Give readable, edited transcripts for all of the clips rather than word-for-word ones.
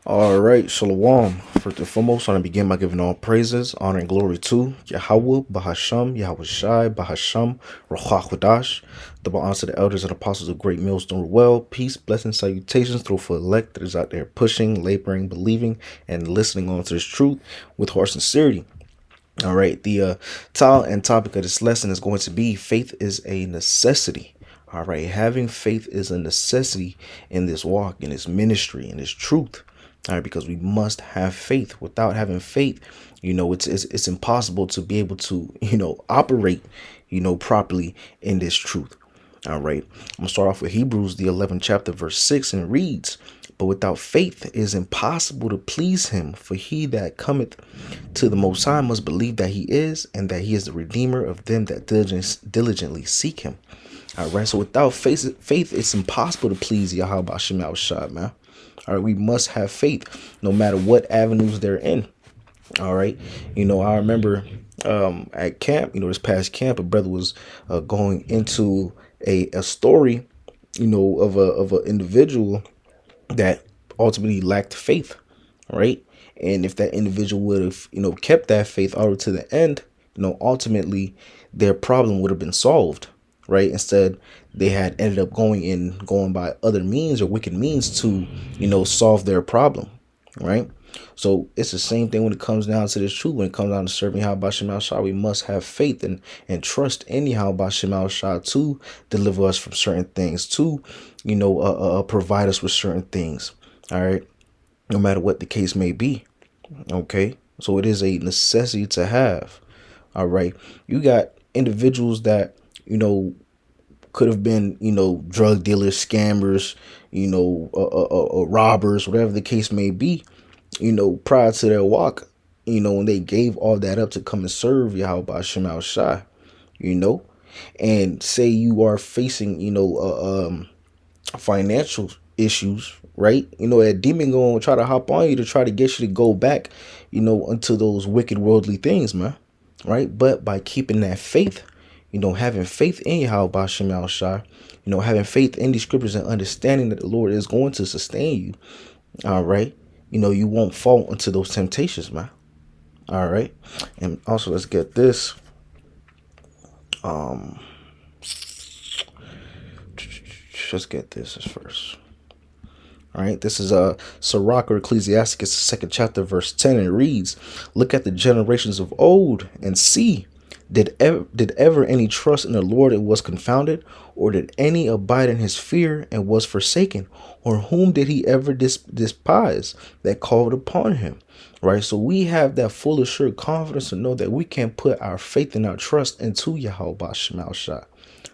All right, Shalom. First and foremost, I want to begin by giving all praises, honor, and glory to Yahweh, Bahasham, Yahweh Shai, Bahasham, Ruach Kodash. Double honor to the elders and apostles of Great Millstone Well. Peace, blessings, salutations through for elect that is out there pushing, laboring, believing, and listening on to this truth with heart sincerity. All right, the title and topic of this lesson is going to be faith is a necessity. All right, having faith is a necessity in this walk, in this ministry, in this truth. All right, because we must have faith. Without having faith, it's impossible to be able to operate properly in this truth. All right, I'm gonna start off with Hebrews, the 11th chapter, verse 6, and it reads, "But without faith it is impossible to please him. For he that cometh to the Most High must believe that he is, and that he is the Redeemer of them that diligently seek him." All right, so without faith, it's impossible to please Yahweh Bashim Al Shad, man. All right, we must have faith no matter what avenues they're in. All right, I remember at camp, this past camp, a brother was going into a story, of an individual that ultimately lacked faith, right? And if that individual would have, kept that faith all the way to the end, ultimately their problem would have been solved, right? Instead, they had ended up going by other means or wicked means to, solve their problem, right? So it's the same thing when it comes down to this truth. When it comes down to serving Yahweh Shem Shah, we must have faith and trust in Yahweh Shem Shah to deliver us from certain things, to provide us with certain things. All right, no matter what the case may be. Okay, so it is a necessity to have. All right, you got individuals that could have been drug dealers, scammers, robbers, whatever the case may be, prior to their walk, when they gave all that up to come and serve Yahweh Shem Shai, and say you are facing, financial issues, right? That demon going to try to hop on you to try to get you to go back, into those wicked worldly things, man, right? But by keeping that faith, having faith in Yahweh Shem Shai, having faith in these scriptures and understanding that the Lord is going to sustain you, all right, you won't fall into those temptations, man. All right. And also, let's get this. Let's get this first. All right. This is Sirach or Ecclesiasticus, second chapter, verse 10. And it reads, "Look at the generations of old and see, did ever any trust in the Lord and was confounded? Or did any abide in his fear and was forsaken? Or whom did he ever despise that called upon him?" Right? So we have that full assured confidence to know that we can put our faith and our trust into Yahweh Shem Shai.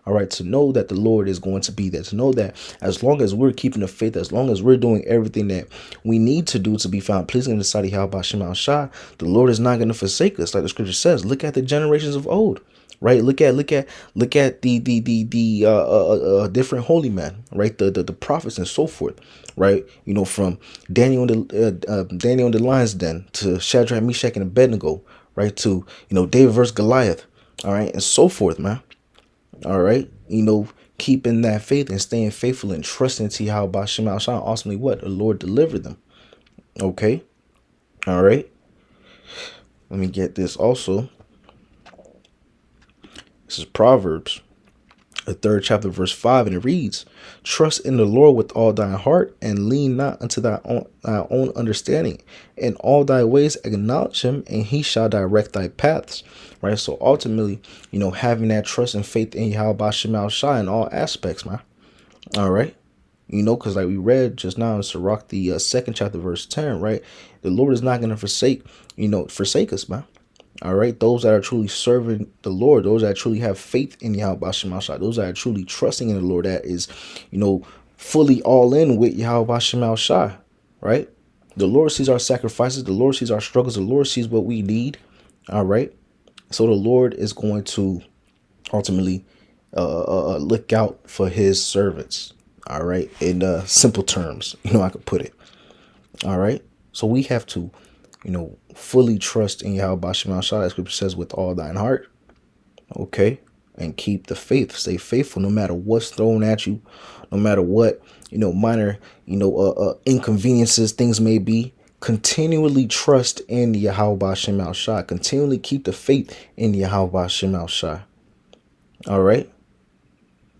All right, to know that the Lord is going to be there, to know that as long as we're keeping the faith, as long as we're doing everything that we need to do to be found pleasing in the sight of Yahweh Shem Shai, the Lord is not going to forsake us. Like the scripture says, look at the generations of old, right? Look at the different holy men, right? The prophets and so forth, right? From Daniel and the lion's den to Shadrach, Meshach, and Abednego, right? To David versus Goliath, all right, and so forth, man. All right, keeping that faith and staying faithful and trusting to Yahweh Shem Shai. Ultimately, what the Lord delivered them. Okay, all right. Let me get this also. This is Proverbs, the third chapter, verse 5, and it reads, "Trust in the Lord with all thy heart, and lean not unto thy own understanding. In all thy ways acknowledge him, and he shall direct thy paths." Right. So ultimately, having that trust and faith in Yahweh Shem Shai in all aspects, man. All right. Because like we read just now in Sirach, the second chapter, verse 10, right? The Lord is not going to forsake us, man. All right, those that are truly serving the Lord, those that truly have faith in Yahweh Shem Shai, those that are truly trusting in the Lord, that is, fully all in with Yahweh Shem Shai, right? The Lord sees our sacrifices, the Lord sees our struggles, the Lord sees what we need, all right? So the Lord is going to ultimately look out for his servants, all right? In simple terms, I could put it, all right? So we have to fully trust in Yahweh Shem Shai, as scripture says, with all thine heart. Okay. and keep the faith. Stay faithful no matter what's thrown at you, no matter what, minor, inconveniences things may be. Continually trust in Yahweh Ba'Shem Al Shai. Continually keep the faith in Yahweh Ba'Shem Al Shai. All right.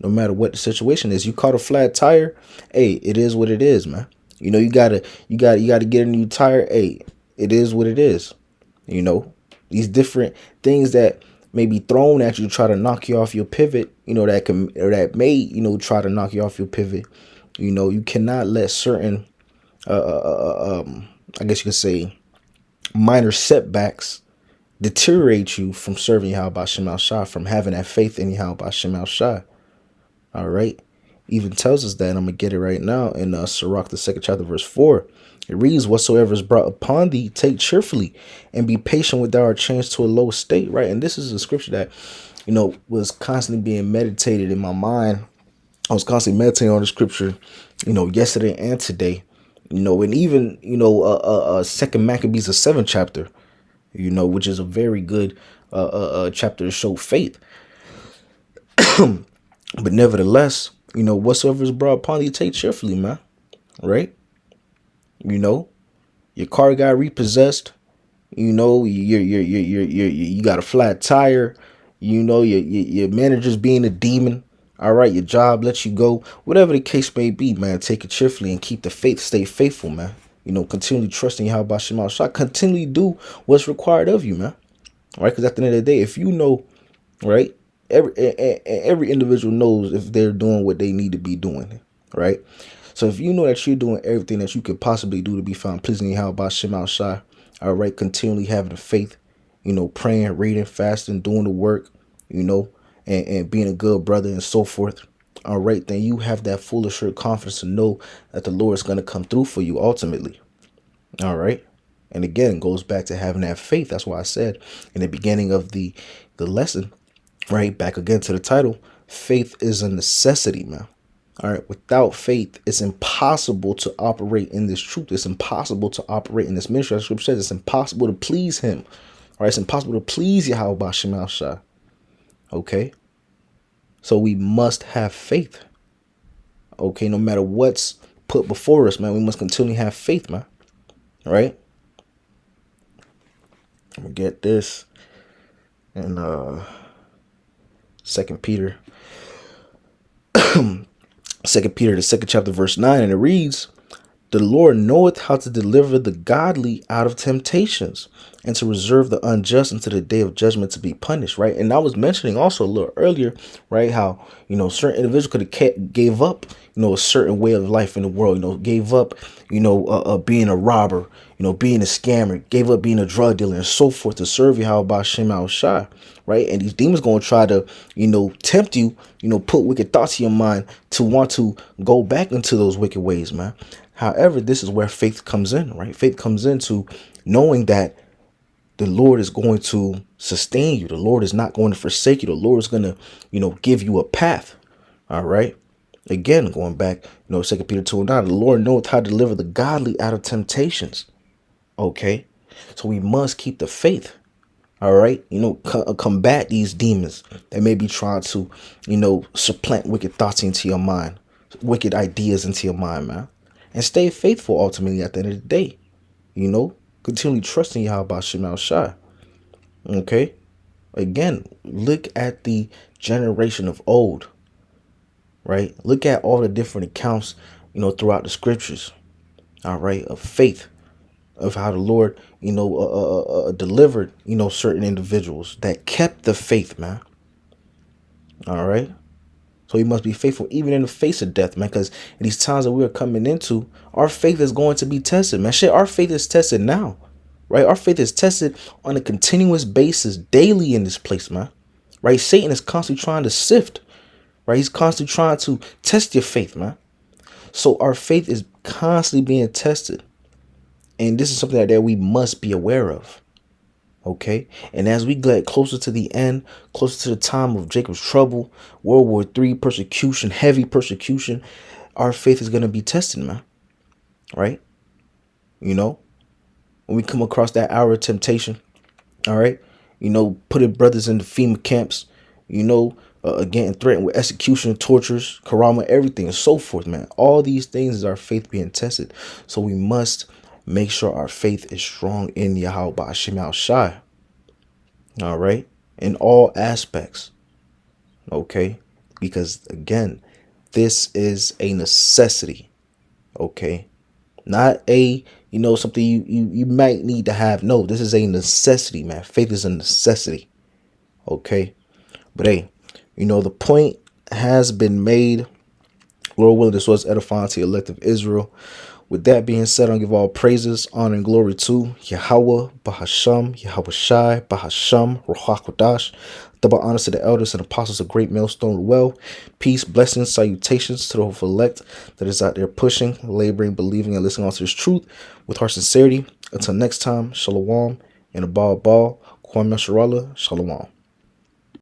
No matter what the situation is, you caught a flat tire. Hey, it is what it is, man. You gotta get a new tire. Hey, it is what it is. These different things that may be thrown at you to try to knock you off your pivot. That may try to knock you off your pivot. You cannot let certain, I guess you could say, minor setbacks deteriorate you from serving Yahweh Ba'Shem Al Shai, from having that faith in Yahweh Ba'Shem Al Shai. All right. Even tells us that, and I'm going to get it right now in Sirach, the 2nd chapter, verse 4. It reads, whatsoever is brought upon thee, take cheerfully, and be patient with thou art changed to a low state, right? And this is a scripture that, was constantly being meditated in my mind. I was constantly meditating on the scripture, yesterday and today, and even, 2nd Maccabees, the 7th chapter, which is a very good chapter to show faith. But nevertheless, whatsoever is brought upon thee, take cheerfully, man. Right? Your car got repossessed. You got a flat tire. Your manager's being a demon. All right, your job lets you go. Whatever the case may be, man, take it cheerfully and keep the faith. Stay faithful, man. Continually trusting Yahweh Ba'Shem Al Shai. Continually do what's required of you, man. All right, because at the end of the day, if you know, right, every individual knows if they're doing what they need to be doing, right? So if you know that you're doing everything that you could possibly do to be found pleasing Yahweh Ba'Shem Al Shai, all right, continually having the faith, praying, reading, fasting, doing the work, and being a good brother and so forth, all right, then you have that full assured confidence to know that the Lord is going to come through for you ultimately, all right? And again, it goes back to having that faith. That's why I said in the beginning of the lesson, right, back again to the title, faith is a necessity, man. All right, without faith, it's impossible to operate in this truth. It's impossible to operate in this ministry. As Scripture says, it's impossible to please Him. All right, it's impossible to please Yahweh Ba'Shem Al Shai. Okay, so we must have faith. Okay, no matter what's put before us, man, we must continually have faith, man. All right. I'm gonna get this in 2 Peter. 2 Peter, the 2nd chapter, verse 9, and it reads, the Lord knoweth how to deliver the godly out of temptations, and to reserve the unjust unto the day of judgment to be punished, right? And I was mentioning also a little earlier, right, how, certain individuals could have gave up, a certain way of life in the world, gave up, being a robber, being a scammer, gave up being a drug dealer and so forth to serve Yahweh Ba'Shem Al Shai, right? And these demons going to try to, tempt you, put wicked thoughts in your mind to want to go back into those wicked ways, man. However, this is where faith comes in, right? Faith comes into knowing that the Lord is going to sustain you. The Lord is not going to forsake you. The Lord is going to, give you a path. All right. Again, going back, 2 Peter 2:9, the Lord knoweth how to deliver the godly out of temptations. Okay. So we must keep the faith. All right. Combat these demons that may be trying to, supplant wicked thoughts into your mind, wicked ideas into your mind, man. And stay faithful ultimately at the end of the day. Continually trusting Yahweh Ba'Shem Al Shai. Okay. Again, look at the generation of old. Right. Look at all the different accounts, throughout the scriptures. All right. Of faith, of how the Lord, delivered, certain individuals that kept the faith, man. All right. So we must be faithful even in the face of death, man, because in these times that we are coming into, our faith is going to be tested, man. Shit, our faith is tested now, right? Our faith is tested on a continuous basis daily in this place, man, right? Satan is constantly trying to sift, right? He's constantly trying to test your faith, man. So our faith is constantly being tested. And this is something that we must be aware of. Okay. And as we get closer to the end, closer to the time of Jacob's trouble, World War III persecution, heavy persecution, our faith is going to be tested, man. Right. When we come across that hour of temptation. All right. Putting brothers in the FEMA camps, getting threatened with execution, tortures, karama, everything, and so forth, man. All these things is our faith being tested. So we must make sure our faith is strong in Yahweh Ba'ashem Yahushai. All right, in all aspects. Okay, because again, this is a necessity. Okay, not a something you might need to have. No, this is a necessity, man. Faith is a necessity. Okay, but hey, the point has been made. Lord willing, this was edifying to the elect of Israel. With that being said, I'll give all praises, honor, and glory to Yahweh, Bahasham, Yahweh Shai, Bahasham, Ruach Kodash. Double honors to the elders and apostles of Great Millstone Well. Peace, blessings, salutations to the hopeful elect that is out there pushing, laboring, believing, and listening to this truth with heart sincerity. Until next time, Shalom, and Abal Kwame Sharala, Shalom.